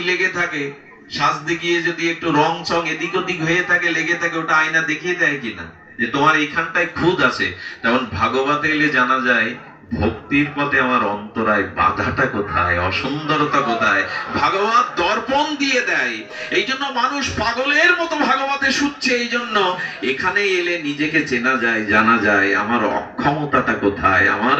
লেগে থাকে, সাজতে গিয়ে যদি একটু রং চং এদিক ওদিক হয়ে থাকে, লেগে থাকে, ওটা আয়না দেখিয়ে দেয় কিনা যে তোমার এইখানটায় খুঁত আছে। তেমন ভাগবতে এলে জানা যায় ভক্তির পথে আমার অন্তরায় বাধাটা কোথায়, অসুন্দরতা কোথায়, ভাগবত দর্পণ দিয়ে দেয়। এই জন্য মানুষ পাগলের মতো ভাগবতে শুচ্ছে। এই জন্য এখানে এলে নিজেকে চেনা যায়, জানা যায় আমার অক্ষমতাটা কোথায়, আমার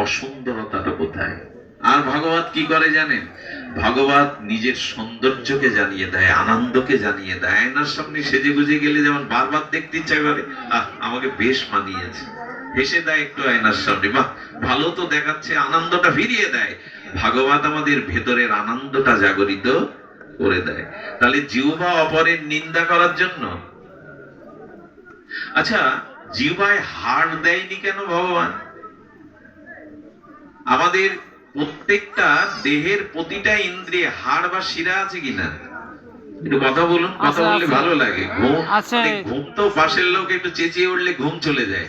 অসুন্দরতাটা কোথায়। আর ভাগবত কি করে জানেন? ভাগবত নিজের সৌন্দর্যকে জানিয়ে দেয়, আনন্দকে জানিয়ে দেয়। আয়নার সামনে সেজে গুজে গেলে যেমন বারবার দেখতে ইচ্ছা করে, আমাকে বেশ মানিয়েছে, হেসে দেয় একটু আয়নার সামনে, বাহ ভালো তো দেখাচ্ছে, আনন্দটা ফিরিয়ে দেয়। ভাগবত আমাদের ভেতরের আনন্দটা জাগরিত করে দেয়। তাহলে জিহ্বা অপরের নিন্দা করার জন্য। আচ্ছা, জিহ্বায় হাড় দেয়নি কেন ভগবান? আমাদের প্রত্যেকটা দেহের প্রতিটা ইন্দ্রিয়ে হাড় বা শিরা আছে কিনা? একটু কথা বলুন, কথা বললে ভালো লাগে। ঘুম তো পাশের লোক একটু চেঁচিয়ে উঠলে ঘুম চলে যায়।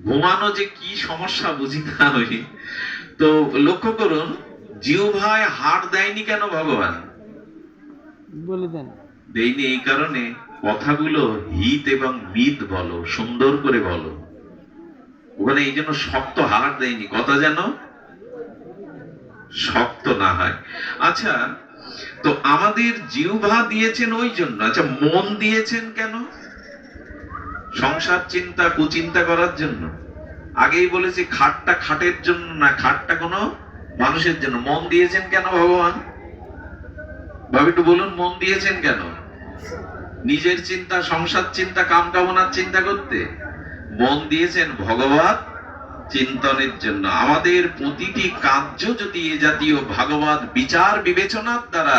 ঘুমানো যে কি সমস্যা বুঝি না হই। তো লক্ষ্য করুন, জিহ্বায় হাড় দেয়নি কেন ভগবান? বলে দেন। দেয়নি এই কারণে কথাগুলো হিত এবং মিত বলো, সুন্দর করে বলো। ওখানে এই জন্য শক্ত হাড় দেয়নি, কথা যেন শক্ত না হয়। আচ্ছা, তো আমাদের জিহ্বা দিয়েছেন ওই জন্য। আচ্ছা, মন দিয়েছেন কেন? সংসার চিন্তা কুচিন্তা করার জন্য। আগেই বলেছি খাটটা খাটের জন্য না, খাটটা কোনো মানুষের জন্য। মন দিয়েছেন কেন ভগবান? ভাবে একটু বলুন, মন দিয়েছেন কেন? নিজের চিন্তা, সংসার চিন্তা, কাম কামনার চিন্তা করতে। মন দিয়েছেন ভগবত চিন্তনের জন্য। আমাদের প্রতিটি কার্য যদি এ জাতীয় ভাগবত বিচার বিবেচনার দ্বারা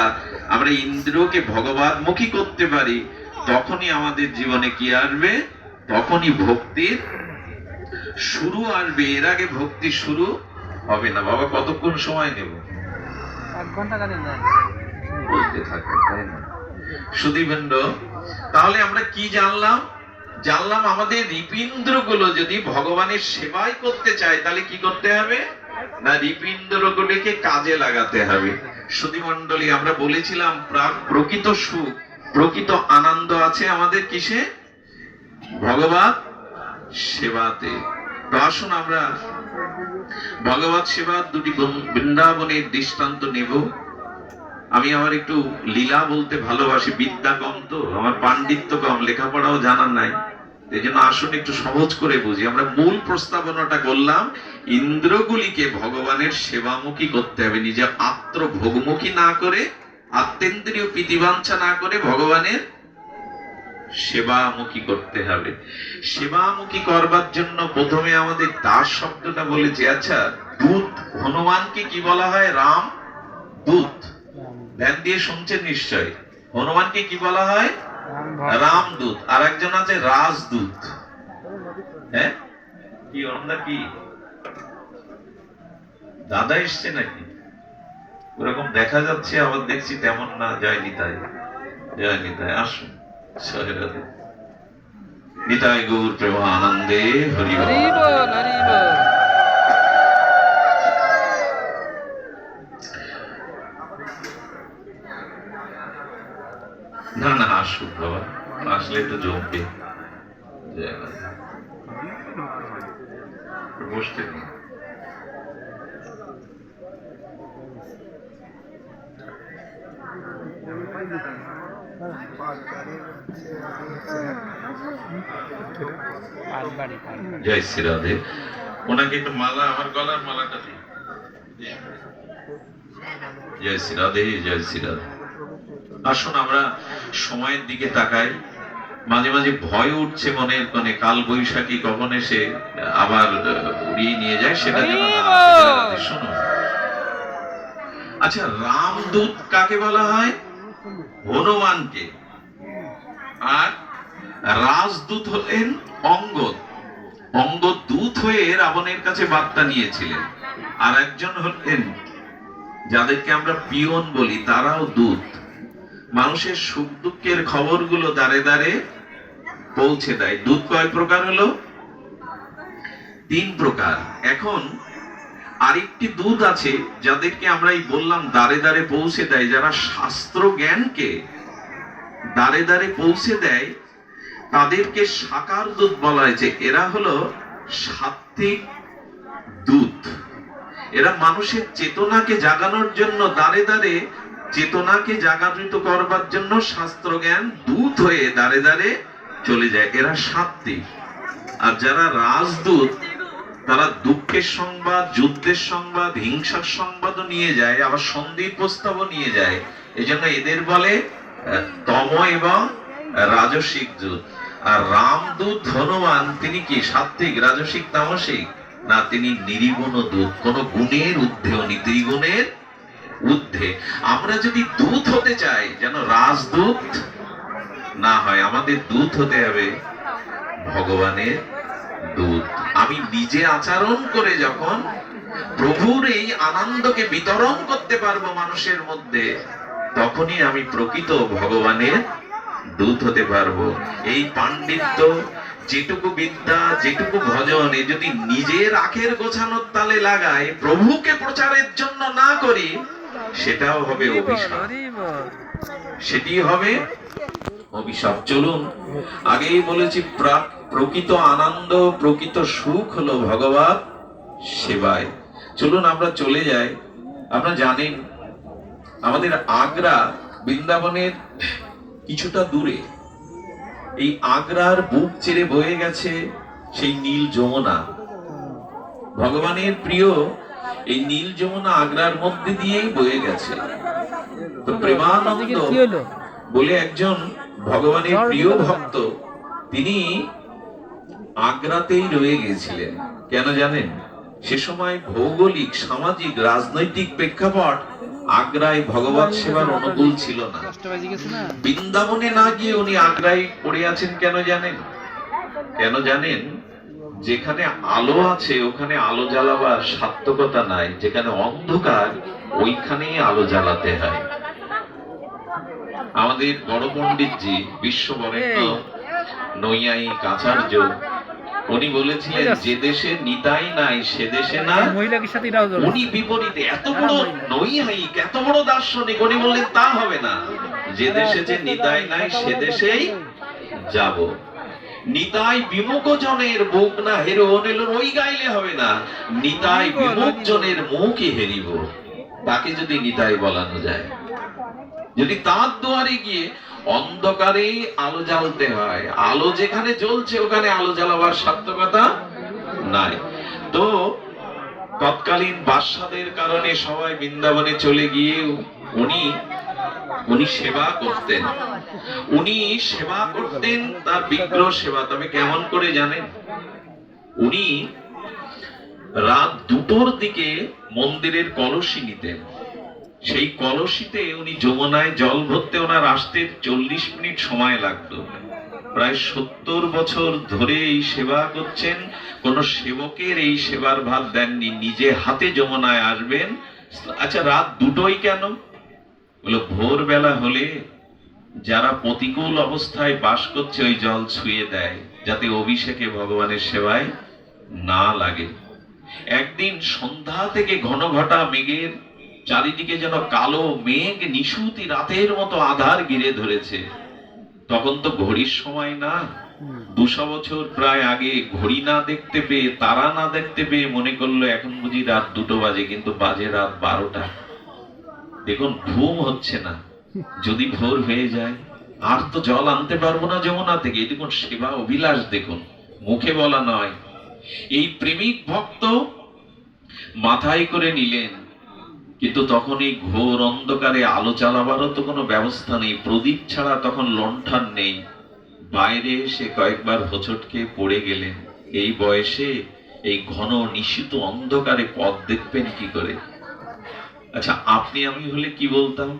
আমরা ইন্দ্রকে ভগবতমুখী করতে পারি, তখনই আমাদের জীবনে কি আসবে? তখনই ভক্তির শুরু আসবে। এর আগে ভক্তি শুরু হবে না। বাবা কতক্ষণ সময় নেব? 1 ঘন্টা কালীন বলতে থাকো, তাই না? সুধীবৃন্দ, তাহলে আমরা কি জানলাম? জানলাম আমাদের হৃপিন্দ্রগুলো যদি ভগবানের সেবাই করতে চায়, তাহলে কি করতে হবে? না, হৃপিন্দ্রগুলিকে কাজে লাগাতে হবে। সুধীমণ্ডলী, আমরা বলেছিলাম প্রকৃত সুখ, প্রকৃত আনন্দ আছে আমাদের কিসে? ভগবত সেবাতে। তো আসুন আমরা ভগবত সেবার দুটি বৃন্দাবনের দৃষ্টান্ত নেব। আমি আমার একটু লীলা বলতে ভালোবাসি, বিদ্যা কম তো, আমার পাণ্ডিত্য কম, লেখাপড়াও জানা নাই। এই জন্য আসুন একটু সহজ করে বুঝি। আমরা মূল প্রস্তাবনাটা করলাম, ইন্দ্রগুলিকে ভগবানের সেবামুখী করতে হবে, নিজে আত্মভোগমুখী না করে, আত্মেন্দ্রিয় প্রীতিবাঞ্ছা না করে ভগবানের সেবামুখী করতে হবে। সেবামুখী করবার জন্য প্রথমে আমাদের দাস শব্দটা বলেছে। আচ্ছা, দূত, হনুমানকে কি বলা হয়? রাম দূত। ধ্যান দিয়ে শুনছেন নিশ্চয়। হনুমানকে কি বলা হয়? রামদূত। আর একজন আছে রাজদূত। হ্যাঁ, কি ওনার কি দাদা এসছে নাকি? ওরকম দেখা যাচ্ছে, আবার দেখছি তেমন না। জয় নিতাই, জয় নিতাই। আসুন, নিতাই গৌর প্রেমানন্দে হরি বল, হরি বল। না না, আসুন বাবা, আসলে তো জমবে। বসতে নেই। জয় শ্রী রাধে। ওনাকে একটু মালা, আমার গলার মালাটা দিই। জয় শ্রী রাধে, জয় শ্রী রাধে। আসুন আমরা সময়ের দিকে তাকাই। মাঝে মাঝে ভয় উঠছে মনের কোণে, কাল বৈশাখী কখন এসে আবার উড়িয়ে নিয়ে যায়, সেটা যেন না আসে। শুনুন, আচ্ছা, রামদূত কাকে বলা হয়? হনুমানকে। আর রাজদূত হলেন অঙ্গদ। অঙ্গদ দূত হয়ে রাবণের কাছে বার্তা নিয়েছিলেন। আর একজন হলেন, যাদেরকে আমরা পিয়ন বলি, তারাও দূত। মানুষের সুখ দুঃখের খবরগুলো দাঁড়ে দাঁড়ে পৌঁছে দেয়। দূত কয় প্রকার হলো? 3 প্রকার। এখন আরেকটি দূত আছে যাদেরকে আমরা এই বললাম দ্বারে দ্বারে পৌঁছে দেয়, যারা শাস্ত্র জ্ঞানকে দ্বারে দ্বারে পৌঁছে দেয়, তাদেরকে সাকার দূত বলা হয়েছে। এরা হলো সাত্ত্বিক দূত। এরা মানুষের চেতনাকে জাগানোর জন্য দ্বারে দ্বারে চেতনাকে জাগরিত করবার জন্য শাস্ত্র জ্ঞান দূত হয়ে দ্বারে দ্বারে চলে যায়, এরা সাত্ত্বিক। আর যারা রাজদূত, তারা দুঃখের সংবাদ, যুদ্ধের সংবাদ, হিংসার সংবাদও নিয়ে যায়, আবার সন্ধির প্রস্তাবও নিয়ে যায়। এই জন্য এদের বলে তম এবং রাজসিক দূত। আর রামদূত হনুমান, তিনি কি সাত্ত্বিক, রাজসিক, তামসিক? না, তিনি নির্গুণ দূত, কোন গুণের ঊর্ধ্বে, উনি ত্রিগুণের ঊর্ধ্বে। আমরা যদি দূত হতে চাই, যেন রাজদূত না হয়, আমাদের দূত হতে হবে ভগবানের দূত। আমি নিজে আচরণ করে যখন প্রভুর এই আনন্দকে বিতরণ করতে পারবো মানুষের মধ্যে, তখনই আমি প্রকৃত ভগবানের দূত হতে পারবো। এই পাণ্ডিত্য, যেটুকু বিদ্যা, যেটুকু ভজন, এ যদি নিজের আখের গোছানোর তালে লাগায়, প্রভুকে প্রচারের জন্য না করি, সেটাও হবে অভিশাপ, সেটি হবে অভিশাপ। চলুন, আগেই বলেছি প্রকৃত আনন্দ, প্রকৃত সুখ হলো ভগবত সেবায়। চলুন আমরা চলে যাই। আপনারা জানেন আমাদের আগ্রা বৃন্দাবনের কিছুটা দূরে, এই আগ্রার বুক চিরে বয়ে গেছে সেই নীল যমুনা। ভগবানের প্রিয় এই নীল যমুনা আগ্রার মধ্যে দিয়েই বয়ে গেছে। তো প্রেমানন্দ বলে একজন ভগবানের প্রিয় ভক্ত, তিনি আগ্রাতেই রয়ে গেছিলেন। কেন জানেন? সে সময় ভৌগোলিক, সামাজিক, রাজনৈতিক প্রেক্ষাপট আগ্রায় ভগবত সেবার অনুকূল ছিল না। বৃন্দাবনে না গিয়ে উনি আগ্রায় পড়ে আছেন। কেন জানেন? কেন জানেন? যেখানে আলো আছে ওখানে আলো জ্বালাবার সার্থকতা নাই, যেখানে অন্ধকার ওইখানেই আলো জ্বালাতে হয়। আমাদের বড় পণ্ডিতজি, বিশ্ববরেণ্য নৈয়ায়িক আচার্য, উনি বলেছিলেন, যে দেশে নিতাই নাই সে দেশে না। উনি বিপরীতে, এত বড় নৈয়ায়িক, এত বড় দার্শনিক, উনি বললেন তা হবে না, যে দেশে যে নিতাই নাই সে দেশেই যাব। নিতাই বিমুখ জনের বুক না হেরো অনিল, ওই গাইলে হবে না, নিতাই বিমুখ জনের মুখই হেরিব। তাকে যদি নিতাই বলানো যায়, যদি তার দুয়ারে গিয়ে অন্ধকারে আলো জ্বালতে হয়, আলো যেখানে জ্বলছে ওখানে আলো জ্বালাবার সার্থকতা নাই। তো তৎকালীন বাদশাদের কারণে সবাই বৃন্দাবনে চলে গিয়ে উনি সেবা করতেন। উনি সেবা করতেন তার বিগ্রহ সেবা। তবে কেমন করে জানেন? উনি রাত 2টোর দিকে মন্দিরের কলসি নিতেন। সেই কলসিতে উনি যমুনায় জল ভরতে ওনার আসতে 40 মিনিট সময় লাগতো। প্রায় 70 বছর ধরে এই সেবা করছেন। কোন সেবকের এই সেবার ভার দেননি, নিজে হাতে যমুনায় আসবেন। আচ্ছা, রাত 2টোই কেন? বলো, ভোরবেলা হলে যারা প্রতিকূল অবস্থায় বাস করছে ওই জল ছুঁয়ে দেয়, যাতে অভিষেকে ভগবানের সেবায় না লাগে। একদিন সন্ধ্যা থেকে ঘন ঘটা মেঘের চারিদিকে যেন কালো মেঘ নিশুতি রাতের মতো আধার ঘিরে ধরেছে। তখন তো ঘড়ির সময় না। 200 বছর প্রায় আগে ঘড়ি না দেখতে পেয়ে, তারা না দেখতে পেয়ে মনে করলো এখন বুঝি রাত 2টো বাজে, কিন্তু বাজে রাত 12টা। দেখুন, ঘুম হচ্ছে না। যদি ভোর হয়ে যায় আর তো জল আনতে পারবো না যমুনা থেকে। এই দেখুন সেবা অভিলাষ, দেখুন, মুখে বলা নয়। এই প্রেমিক ভক্ত মাথায় করে নিলেন, কিন্তু তখন এই ঘোর অন্ধকারে আলো জ্বালাবারও তো কোনো ব্যবস্থা নেই। প্রদীপ ছাড়া তখন লণ্ঠন নেই। বাইরে এসে কয়েকবার হোঁচটকে পড়ে গেলেন। এই বয়সে এই ঘন নিশীত অন্ধকারে পথ দেখবেন কি করে? আচ্ছা, আপনি আমি হলে কি বলতাম?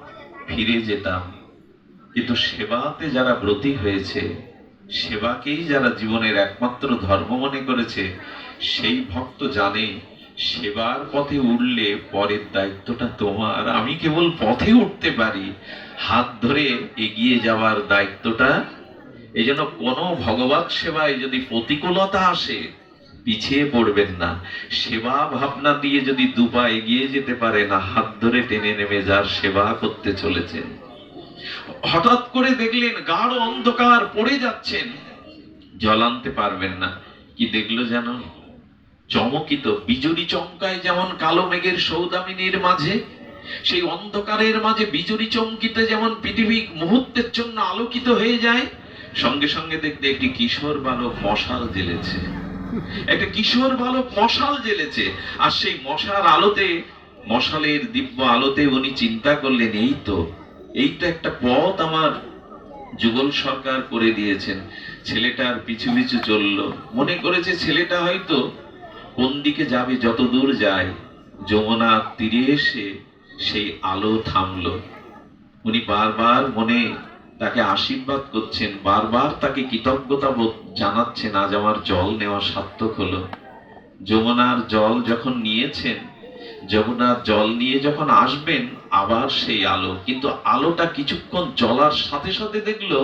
ফিরে যেতাম। কিন্তু সেবাতে যারা ব্রতী হয়েছে, সেবাকেই যারা জীবনের একমাত্র ধর্ম মনে করেছে, সেই ভক্ত জানে সেবার পথে উঠলে পরের দায়িত্বটা তোমার। আমি কেবল পথে উঠতে পারি, হাত ধরে এগিয়ে যাওয়ার দায়িত্বটা। এই জন্য কোনো ভগবত সেবায় যদি প্রতিকূলতা আসে, পিছিয়ে পড়বেন না। সেবা ভাবনা দিয়ে যদি দুপা এগিয়ে যেতে পারে না, হাত ধরে টেনে নেমে যার সেবা করতে চলেছেন। হঠাৎ করে দেখলেন গাঢ় অন্ধকার, পড়ে যাচ্ছেন, জল আনতে পারবেন না। কি দেখলো যেন? চমকিত বিজুরি চমকায় যেমন কালো মেঘের সৌদামিনীর মাঝে, সেই অন্ধকারের মাঝে বিজুরি চমকিতে যেমন পৃথিবী মুহূর্তের জন্য আলোকিত হয়ে যায়, সঙ্গে সঙ্গে দেখতে একটি কিশোর বালক মশাল জ্বেলেছে। একটা কিশোর বালক মশাল জ্বেলেছে, আর সেই মশার আলোতে, মশালের দিব্য আলোতে উনি চিন্তা করলেন, এই তো একটা পথ আমার যুগল সরকার করে দিয়েছেন। ছেলেটার পিছু পিছু চললো, মনে করেছে ছেলেটা হয়তো কোন দিকে যাবে, যত দূর যায়। যমুনার তীরে এসে সেই আলো থামলো। উনি বারবার মনে তাকে আশীর্বাদ করছেন, বারবার তাকে কৃতজ্ঞতা বোধ জানাচ্ছেন, আজ আমার জল নেওয়া সার্থক হলো। যমুনার জল যখন নিয়েছেন, যমুনার জল নিয়ে যখন আসবেন, আবার সেই আলো, কিন্তু আলোটা কিছুক্ষণ জ্বলার সাথে সাথে দেখলো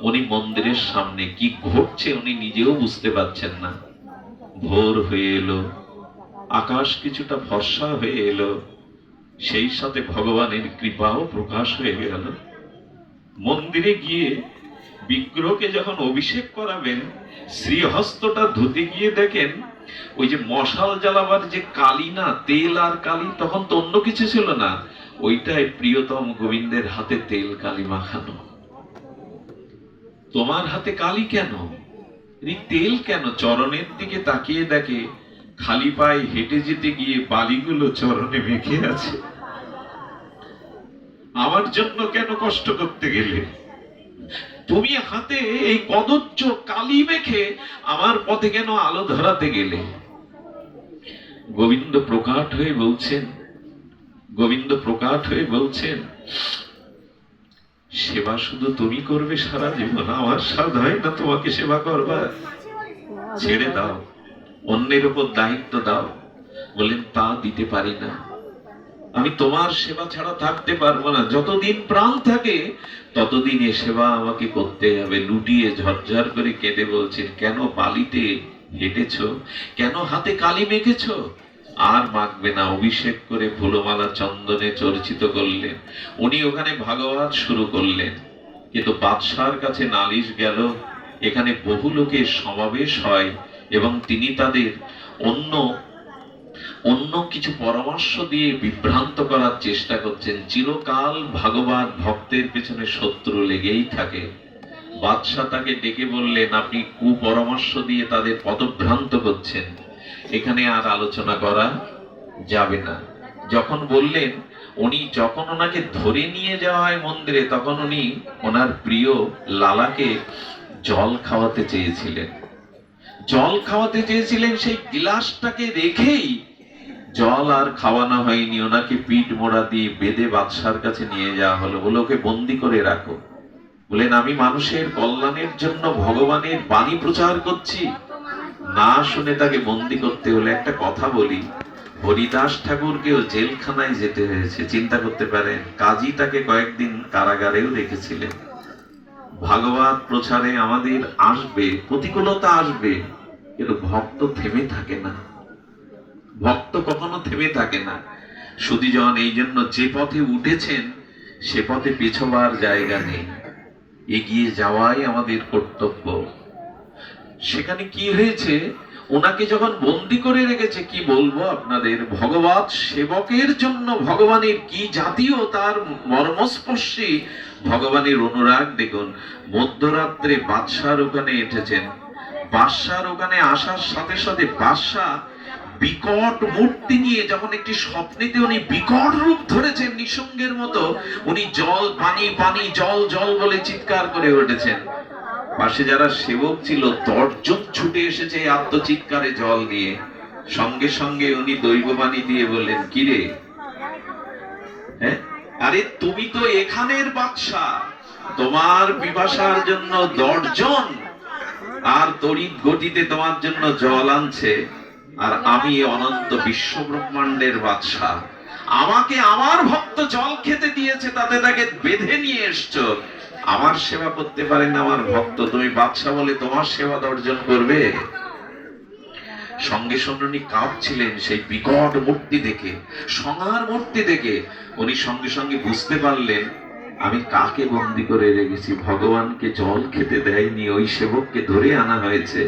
উনি মন্দিরের সামনে। কি ঘটছে উনি নিজেও বুঝতে পারছেন না। ভোর হয়ে এলো, আকাশ কিছুটা ফর্সা হয়ে এলো, সেই সাথে ভগবানের কৃপাও প্রকাশ হয়ে গেল। মন্দিরে গিয়ে বিগ্রহকে যখন অভিষেক করাবেন, শ্রীহস্তটা ধুতে গিয়ে দেখেন ওই যে মশাল জ্বালাবার যে কালি না, তেল আর কালি, তখন তো অন্য কিছু ছিল না, ওইটাই প্রিয়তম গোবিন্দের হাতে তেল কালি মাখানো। তোমার হাতে কালি কেন, তেল কেন? চরণের দিকে তাকিয়ে দেখে খালি পায়ে হেঁটে যেতে গিয়ে বালিগুলো চরণে মেখে আছে। আমার জন্য কেন কষ্ট করতে গেলে? তুমি হাতে এই কদর্য কালি মেখে আমার পথে কেন আলো ধরাতে গেলে? গোবিন্দ প্রকাট হয়ে বলছেন, গোবিন্দ প্রকাট হয়ে বলছেন, সেবা শুধু তুমি করবে সারা জীবন, আমার সাধ হয় না তোমাকে সেবা করবার। ছেড়ে দাও, অন্যের উপর দায়িত্ব দাও। বলেন তা দিতে পারি না, আমি তোমার সেবা ছাড়া থাকতে পারবো না। যতদিন প্রাণ থাকে ততদিন এ সেবা আমাকে করতে হবে। লুটিয়ে ঝরঝর করে কেঁদে বলছেন, কেন বালিতে হেঁটেছো, কেন হাতে কালি মেখেছো? আর মাখবে না। অভিষেক করে ফুলমালা চন্দনে চর্চিত করলেন। উনি ওখানে ভাগবত শুরু করলেন, কিন্তু বাদশার কাছে নালিশ গেল, এখানে বহু লোকের সমাবেশ হয় এবং তিনি তাদের অন্য কিছু পরামর্শ দিয়ে বিভ্রান্ত করার চেষ্টা করছেন। চিরকাল ভাগবত ভক্তের পেছনে শত্রু লেগেই থাকে। বাদশাহ তাকে ডেকে বললেন, আপনি কুপরামর্শ দিয়ে তাদের পদভ্রান্ত করছেন, এখানে আর আলোচনা করা যাবে না। যখন বললেন, উনি যখন ওনাকে ধরে নিয়ে যাওয়া হয় মন্দিরে, তখন উনি ওনার প্রিয় লালাকে জল খাওয়াতে চেয়েছিলেন। জল খাওয়াতে চেয়েছিলেন, সেই গিলাসটাকে রেখেই জল আর খাওয়ানো হয়নি। ওনাকে পিঠ মোড়া দিয়ে বেঁধে বাদশার কাছে নিয়ে যাওয়া হলো। বলে ওকে বন্দি করে রাখো। বলেন, আমি মানুষের কল্যাণের জন্য ভগবানের বাণী প্রচার করছি। না শুনে তাকে বন্দি করতে হলো। একটা কথা বলি, হরিদাস ঠাকুরকেও জেলখানায় যেতে হয়েছে, চিন্তা করতে পারেন। কাজী তাকে কয়েকদিন কারাগারেও রেখেছিলেন। ভাগবত প্রচারে আমাদের আসবে, প্রতিকূলতা আসবে, কিন্তু ভক্ত থেমে থাকে না। ভক্ত কখনো থেমে থাকে না। সুধীজন, এই জন্য যে পথে উঠেছেন সে পথে পেছবার জায়গা নেই, এগিয়ে যাওয়াই আমাদের কর্তব্য। সেখানে কি হয়েছে, ওনাকে যখন বন্দি করে রেখেছে, কি বলবো আপনাদের, ভগবত সেবকের জন্য ভগবানের কি জাতীয় তার মর্মস্পর্শী ভগবানের অনুরাগ দেখুন। মধ্যরাত্রে বাদশার ওখানে এসেছেন। বাদশার ওখানে আসার সাথে সাথে বাদশাহ বিকট মূর্তি নিয়ে, যখন একটি স্বপ্নেতে উনি বিকট রূপ ধরেছেন নিঃসঙ্গের মতো, উনি জল পানি পানি জল জল বলে চিৎকার করে উঠেছেন। পাশে যারা সেবক ছিল তর্জন ছুটে এসেছে আত্মচিৎকারে জল নিয়ে। সঙ্গে সঙ্গে উনি দৈববাণী দিয়ে বললেন, কিরে, হ্যাঁ, আরে তুমি তো এখানের বাদশাহ, তোমার পিপাসার জন্য দর্জন আর তড়িৎ গতিতে তোমার জন্য জল আনছে, আর আমি অনন্ত বিশ্ব ব্রহ্মাণ্ডের বাদশাহ। আমাকে আমার ভক্ত জল খেতে দিয়েছে, তাতে তাকে বেঁধে নিয়ে এসছো। আমার সেবা করতে পারেন আমার ভক্ত, তুমি বাদশাহ বলে তোমার সেবা অর্জন করবে? সঙ্গে সঙ্গে উনি কাঁপছিলেন সেই বিকট মূর্তি দেখে, সোনার মূর্তি দেখে। উনি সঙ্গে সঙ্গে বুঝতে পারলেন আমি কাকে বন্দি করে রেখেছি, ভগবানকে জল খেতে দেয়নি, ওই সেবককে ধরে আনা হয়েছে।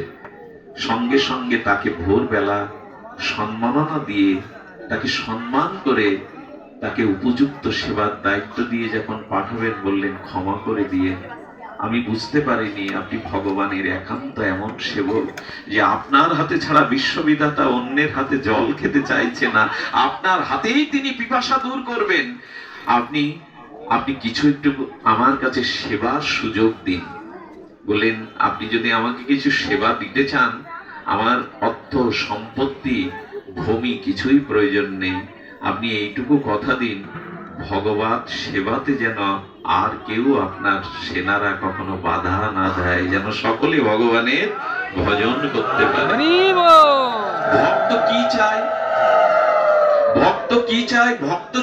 সঙ্গে সঙ্গে তাকে ভোরবেলা সম্মাননা দিয়ে, তাকে সম্মান করে, তাকে উপযুক্ত সেবার দায়িত্ব দিয়ে যখন পাঠাবেন বললেন ক্ষমা করে দিয়ে, আমি বুঝতে পারিনি আপনি ভগবানের একান্ত এমন সেবক যে আপনার হাতে ছাড়া বিশ্ববিধাতা অন্যের হাতে জল খেতে চাইছে না, আপনার হাতেই তিনি পিপাসা দূর করবেন। আপনি আপনি কিছু একটু আমার কাছে সেবার সুযোগ দিন। বললেন আপনি যদি আমাকে কিছু সেবা দিতে চান, আমার অর্থ সম্পত্তি ভূমি কিছুই প্রয়োজন নেই, আপনি এইটুকু কথা দিন ভগবত সেবাতে যেন আর কেউ আপনার সেনারা কখনো বাধা না দেয়, যেন সকলে ভগবানের ভজন করতে পারে। ভক্ত কি চায়? ভক্ত কি চায়? ভক্ত